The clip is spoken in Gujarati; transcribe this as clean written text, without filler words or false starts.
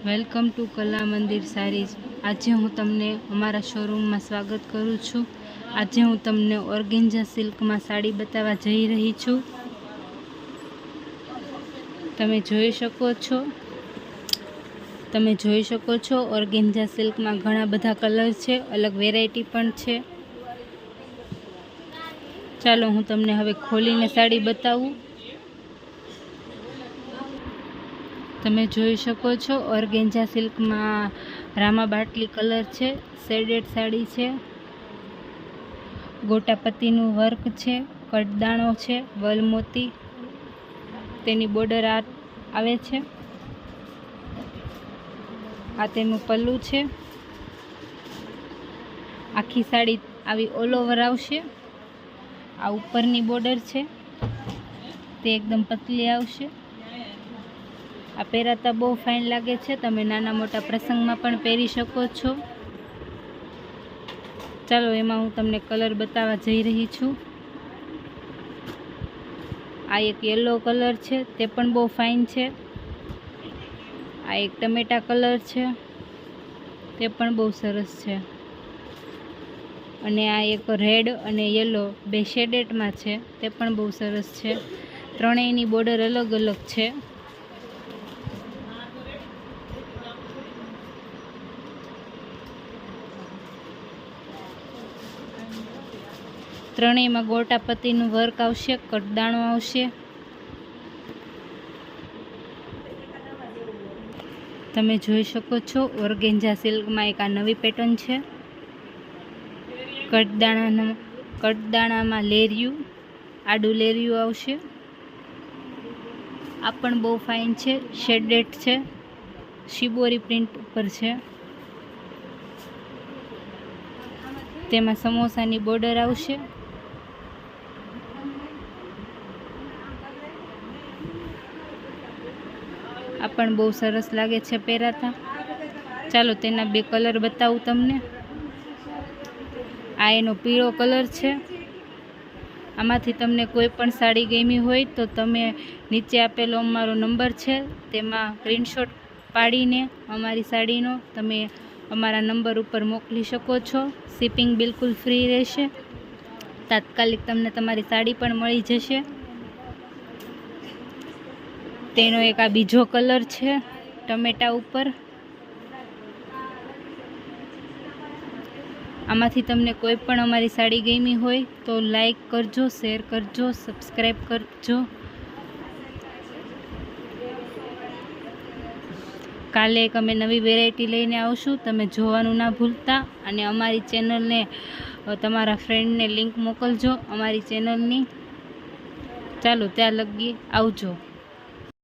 વેલકમ ટુ કલા મંદિર સારીઝ। આજે હું તમને અમારા શોરૂમમાં સ્વાગત કરું છું। આજે હું તમને ઓર્ગેન્જા સિલ્કમાં સાડી બતાવવા જઈ રહી છું। તમે જોઈ શકો છો ઓર્ગેન્જા સિલ્કમાં ઘણા બધા કલર છે, અલગ વેરાયટી પણ છે। ચાલો હું તમને હવે ખોલીને સાડી બતાવું। તમે જોઈ શકો છો ઓર્ગેન્જા સિલ્કમાં રામા બાટલી કલર છે, શેડેડ સાડી છે, ગોટાપત્તીનું વર્ક છે, કટદાણો છે, વલમોતી, તેની બોર્ડર આવે છે। આ તેનું પલ્લું છે। આખી સાડી આવી ઓલ ઓવર આવશે। આ ઉપરની બોર્ડર છે તે એકદમ પતલી આવશે। આ પહેરાતા બહુ ફાઇન લાગે છે, તમે નાના મોટા પ્રસંગમાં પણ પહેરી શકો છો। ચાલો એમાં હું તમને કલર બતાવવા જઈ રહી છું। આ એક યલો કલર છે, તે પણ બહુ ફાઇન છે। આ એક ટમેટા કલર છે, તે પણ બહુ સરસ છે। અને આ એક રેડ અને યલો બે શેડેડમાં છે, તે પણ બહુ સરસ છે। ત્રણેયની બોર્ડર અલગ અલગ છે। ત્રણેયમાં ગોટાપત્તીનું વર્ક આવશે, કટદાણો આવશે। તમે જોઈ શકો છો ઓર્ગેન્જા સિલ્કમાં એક આ નવી પેટર્ન છે। કટદાણામાં લેરિયું, આડું લેરિયું આવશે। આ પણ બહુ ફાઇન છે, શેડેડ છે, શિબોરી પ્રિન્ટ ઉપર છે। તેમાં સમોસાની બોર્ડર આવશે। આ પણ બહુ સરસ લાગે છે પહેરાતા। ચાલો તેના બે કલર બતાવું તમને। આ એનો પીળો કલર છે। આમાંથી તમને કોઈ પણ સાડી ગમી હોય તો તમે નીચે આપેલો અમારો નંબર છે તેમાં સ્ક્રીનશોટ પાડીને અમારી સાડીનો તમે અમારા નંબર ઉપર મોકલી શકો છો। શિપિંગ બિલકુલ ફ્રી રહેશે। તાત્કાલિક તમને તમારી સાડી પણ મળી જશે। તેનો એક આ બીજો કલર છે ટમેટા ઉપર। આમાંથી તમને કોઈ પણ અમારી સાડી ગમી હોય તો લાઈક કરજો, શેર કરજો, સબસ્ક્રાઈબ કરજો। કાલે એક અમે નવી વેરાયટી લઈને આવશું, તમે જોવાનું ના ભૂલતા। અને અમારી ચેનલને તમારા ફ્રેન્ડને લિંક મોકલજો અમારી ચેનલની। ચાલો ત્યાં લગી આવજો।